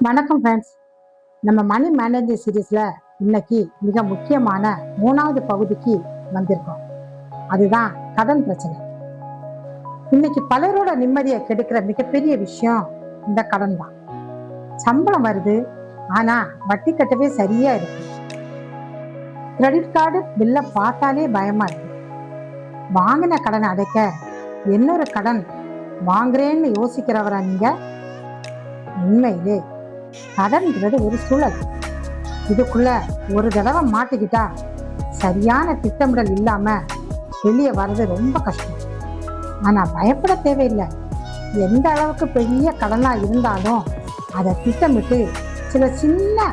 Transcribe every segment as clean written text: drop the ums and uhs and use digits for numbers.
வணக்கம் ஃப்ரெண்ட்ஸ். நம்ம மணி மேனேஜர் சீரீஸ்ல இன்னைக்கு மிக முக்கியமான 3வது பகுதிக்கு வந்திருக்கோம். அதுதான் கடன் பிரச்சனை. இன்னைக்கு பலரோட நிம்மதியை கெடுக்கிற மிகப்பெரிய விஷயம் இந்த கடன் தான். சம்பளம் வருது, ஆனா வட்டி கட்டவே சரியா இருக்கு. கிரெடிட் கார்டு பில்லை பார்த்தாலே பயமா இருக்கு. வாங்கின கடனை அடைக்க இன்னொரு கடன் வாங்குறேன்னு யோசிக்கிறவரா நீங்க? உண்மையிலே கடன்கிறது ஒரு சூழல். இதுக்குள்ள ஒரு தடவை மாட்டிக்கிட்டா சரியான திட்டமிடல் இல்லாம வெளியே வர்றது ரொம்ப கஷ்டம். ஆனா பயப்பட தேவையில்லை. எந்த அளவுக்கு பெரிய கடனா இருந்தாலும் அதை திட்டமிட்டு சில சின்ன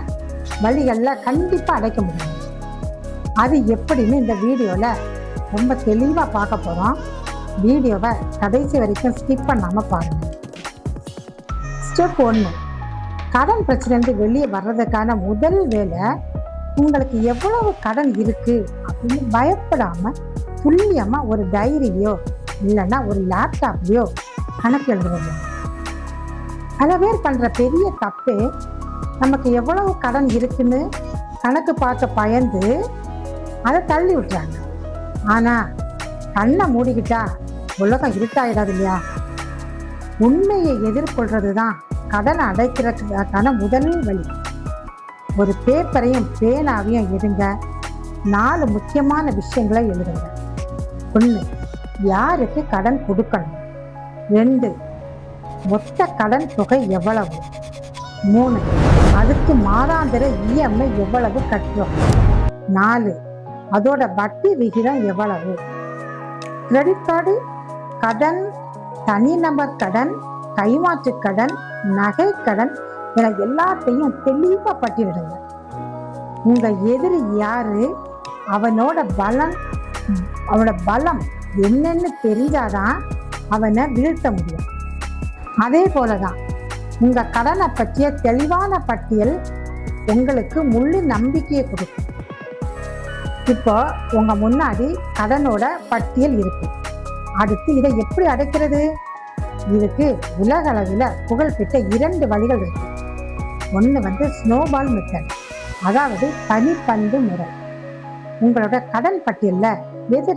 வழிகள்ல கண்டிப்பா அடைக்க முடியும். அது எப்படின்னு இந்த வீடியோல ரொம்ப தெளிவா பார்க்க போறோம். வீடியோவை கடைசி வரைக்கும் ஸ்கிப் பண்ணாம பாருங்க. ஸ்டெப் 1, கடன் பிரச்சனை வெளியே வர்றதுக்கான முதல் வேலை உங்களுக்கு எவ்வளவு கடன் இருக்கு அப்படின்னு பயப்படாம துல்லியமா ஒரு டைரியிலையோ இல்லைன்னா ஒரு லேப்டாப்லயோ கணக்கு எழுதுறது. பல பேர் பண்ற பெரிய தப்பே நமக்கு எவ்வளவு கடன் இருக்குன்னு கணக்கு பார்க்க பயந்து அதை தள்ளி விட்டுறாங்க. ஆனா கண்ணை மூடிக்கிட்டா உலகம் இருட்டாயிடாது இல்லையா? உண்மையை எதிர்கொள்றது தான் கடனை அடைக்கிறதுக்கான முதல் வழி. ஒரு பேப்பரையும் பேனாவையும் எடுங்க. 4 முக்கியமான விஷயங்களை எழுதுங்க. 1, யாருக்கு கடன் கொடுக்கணும். 2, மொத்த கடன் தொகை எவ்வளவு. 3, அதுக்கு மாதாந்திர இஎம்ஐ எவ்வளவு கட்டுறோம். 4, அதோட வட்டி விகிதம் எவ்வளவு. கிரெடிட் கார்டு கடன், தனிநபர் கடன், கைமாற்று கடன், நகை கடன் என எல்லாத்தையும் தெளிவா பட்டியலிடுங்க. உங்க எதிரி யாரு, அவனோட பலம் என்னன்னு தெரிஞ்சாதான் அவனை வீழ்த்த முடியும். அதே போலதான் உங்க கடனை பற்றிய தெளிவான பட்டியல் உங்களுக்கு முழு நம்பிக்கையை கொடுக்கும். இப்போ உங்க முன்னாடி கடனோட பட்டியல் இருக்கு. அடுத்து இதை எப்படி அடைக்கிறது? இதுக்கு உலக அளவில் புகழ்பெற்ற 2 வழிகள் இருக்கு. ஒன்று ஸ்னோபால் மெத்தட், அதாவது பனிப்பந்து முறை. உங்களோட கடன் பட்டியல்ல எது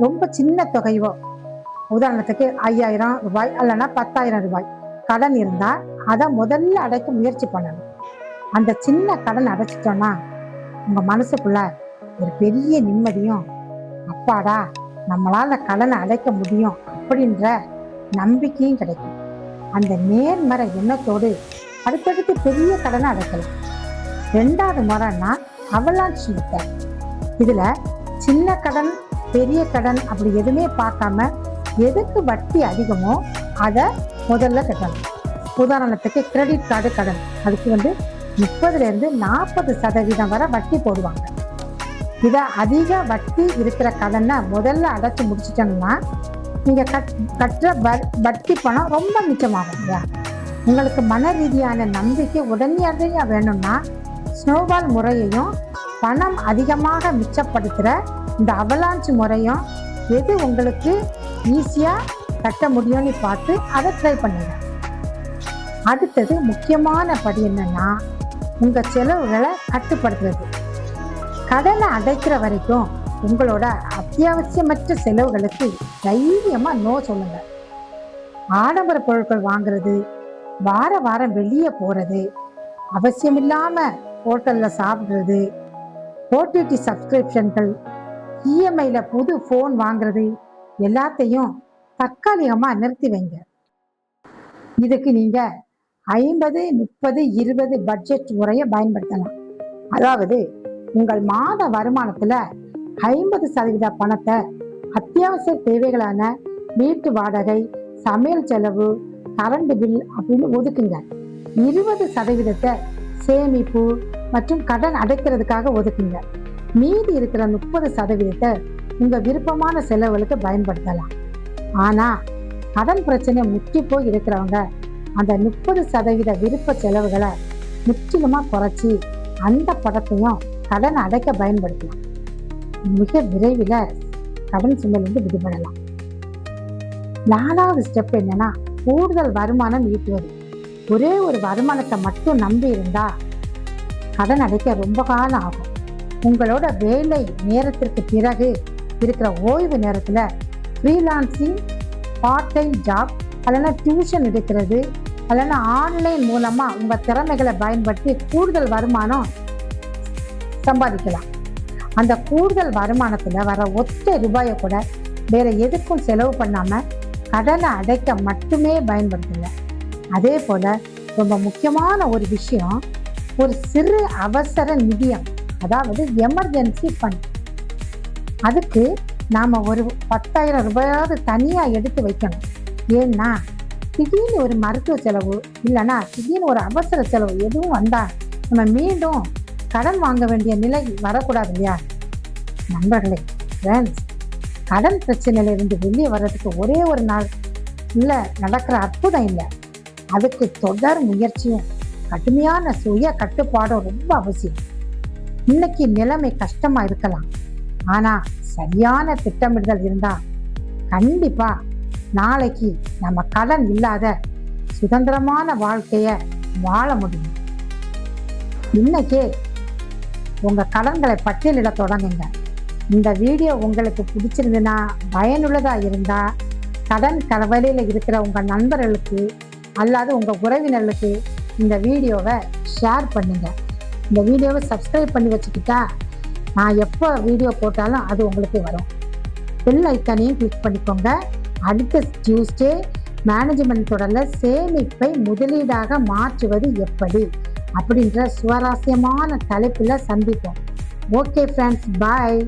ரொம்ப சின்ன தொகையோ, உதாரணத்துக்கு 5000 ரூபாய் அல்லனா 10,000 ரூபாய் கடன் இருந்தா அதை முதல்ல அடைக்க முயற்சி பண்ணணும். அந்த சின்ன கடன் அடைச்சிட்டோம்னா உங்க மனசுக்குள்ள ஒரு பெரிய நிம்மதியும், அப்பாடா நம்மளால கடனை அடைக்க முடியும் அப்படின்ற நம்பிக்கையும் கிடைக்கும். அந்த நேர்மறை எண்ணத்தோடு அடுத்தடுத்து பெரிய கடனை அடைக்கலாம். 2வது முறைன்னா அவலான்ச் மெத்தட். இதுல சின்ன கடன் பெரிய கடன் அப்படி எதுவுமே பார்க்காம எதுக்கு வட்டி அதிகமோ அதை முதல்ல கட்டணும். உதாரணத்துக்கு கிரெடிட் கார்டு கடன், அதுக்கு 30% 40% வரை வட்டி போடுவாங்க. இதை அதிக வட்டி இருக்கிற கடனை முதல்ல அடைச்சு முடிச்சிட்டோம்னா நீங்க கட்டுற வட்டி பணம் ரொம்ப மிச்சமாகும். உங்களுக்கு மன ரீதியான நம்பிக்கை உடனடியா வேணும்னா ஸ்னோபால் முறையையும் பணம் அதிகமாக மிச்சப்படுத்துற இந்த அவலான்ச் முறையும் எது உங்களுக்கு ஈஸியா கட்ட முடியும்னு பார்த்து அதை ட்ரை பண்ணுங்க. அடுத்தது முக்கியமான படி என்னன்னா உங்க செலவுகளை கட்டுப்படுத்துறது. கடனை அடைக்கிற வரைக்கும் உங்களோட அத்தியாவசியமற்ற செலவுகளுக்கு தைரியமா நோ சொல்லுங்க. ஆடம்பர பொருட்கள் வாங்குறது, வார வாரம் வெளியே போறது, அவசியமில்லாம ஹோட்டல்ல சாப்பிடுறது, ஓடிடி சப்ஸ்கிரிப்ஷன்கள், இஎம்ஐல புது போன் வாங்குறது எல்லாத்தையும் தற்காலிகமா நிறுத்தி வைங்க. இதுக்கு நீங்க 50-30-20 பட்ஜெட் முறையை பயன்படுத்தலாம். அதாவது உங்கள் மாத வருமானத்துல 50% பணத்தை அத்தியாவசிய தேவைகளான வீட்டு வாடகை, சமையல் செலவு, கரண்ட் பில் அப்படின்னு ஒதுக்குங்க. 20% சேமிப்பு மற்றும் கடன் அடைக்கிறதுக்காக ஒதுக்குங்க. மீதி இருக்கிற 30% உங்க விருப்பமான செலவுகளுக்கு பயன்படுத்தலாம். ஆனா கடன் பிரச்சனை முற்றி போய் இருக்கிறவங்க அந்த 30% விருப்ப செலவுகளை முற்றிலுமா குறைச்சி அந்த பணத்தையும் கடன் அடைக்க பயன்படுத்தலாம். மிக விரைவில் கடன் சுமையிலிருந்து விடுபடலாம். 4வது ஸ்டெப் என்னன்னா கூடுதல் வருமானம் ஈட்டுவது. ஒரே ஒரு வருமானத்தை மட்டும் நம்பி இருந்தா கடன் அடைக்க ரொம்ப காலம் ஆகும். உங்களோட வேலை நேரத்திற்கு பிறகு இருக்கிற ஓய்வு நேரத்துல ஃப்ரீலான்சிங், பார்ட் டைம் ஜாப், அல்லனா டியூஷன் எடுக்கிறது, அல்லனா ஆன்லைன் மூலமா உங்க திறமைகளை பயன்படுத்தி கூடுதல் வருமானம் சம்பாதிக்கலாம். அந்த கூடுதல் வருமானத்துல வர ஒத்த ரூபாயை கூட வேற எதுக்கும் செலவு பண்ணாம கடனை அடைக்க மட்டுமே பயன்படுத்துங்க. அதே போல ரொம்ப முக்கியமான ஒரு விஷயம், ஒரு சிறு அவசர நிதியம், அதாவது எமர்ஜென்சி ஃபண்ட். அதுக்கு நாம ஒரு 10,000 ரூபாயாவது தனியா எடுத்து வைக்கணும். ஏன்னா திடீர்னு ஒரு மருத்துவ செலவு இல்லைன்னா திடீர்னு ஒரு அவசர செலவு எதுவும் வந்தா நம்ம மீண்டும் கடன் வாங்க வேண்டிய நிலை வரக்கூடாது இல்லையா? நண்பர்களே, ஃப்ரெண்ட்ஸ், கடன் பிரச்சனையிலிருந்து வெளியே வர்றதுக்கு ஒரே ஒரு நாள் இல்லை நடக்கிற அற்புதம் இல்லை. அதுக்கு தொடர் முயற்சியும் கடுமையான சுய கட்டுப்பாடும் ரொம்ப அவசியம். இன்னைக்கு நிலைமை கஷ்டமா இருக்கலாம், ஆனா சரியான திட்டமிடுதல் இருந்தா கண்டிப்பா நாளைக்கு நம்ம கடன் இல்லாத சுதந்திரமான வாழ்க்கைய வாழ முடியும். இன்னைக்கே உங்க கடன்களை பட்டியலிட தொடங்குங்க. இந்த வீடியோ உங்களுக்கு பிடிச்சிருந்துன்னா, பயனுள்ளதா இருந்தா கடன் கவலையில இருக்கிற உங்க நண்பர்களுக்கு அல்லது உங்க உறவினர்களுக்கு இந்த வீடியோவை ஷேர் பண்ணுங்க. இந்த வீடியோவை சப்ஸ்கிரைப் பண்ணி வச்சுக்கிட்டா நான் எப்போ வீடியோ போட்டாலும் அது உங்களுக்கு வரும். பெல் ஐக்கானையும் கிளிக் பண்ணிக்கோங்க. அடுத்த டியூஸ்டே மேனேஜ்மெண்ட் தொடரில் சேமிப்பை முதலீடாக மாற்றுவது எப்படி அப்படின்ற சுவாரஸ்யமான தலைப்பில் சந்திப்போம். ஓகே ஃப்ரெண்ட்ஸ், பாய்.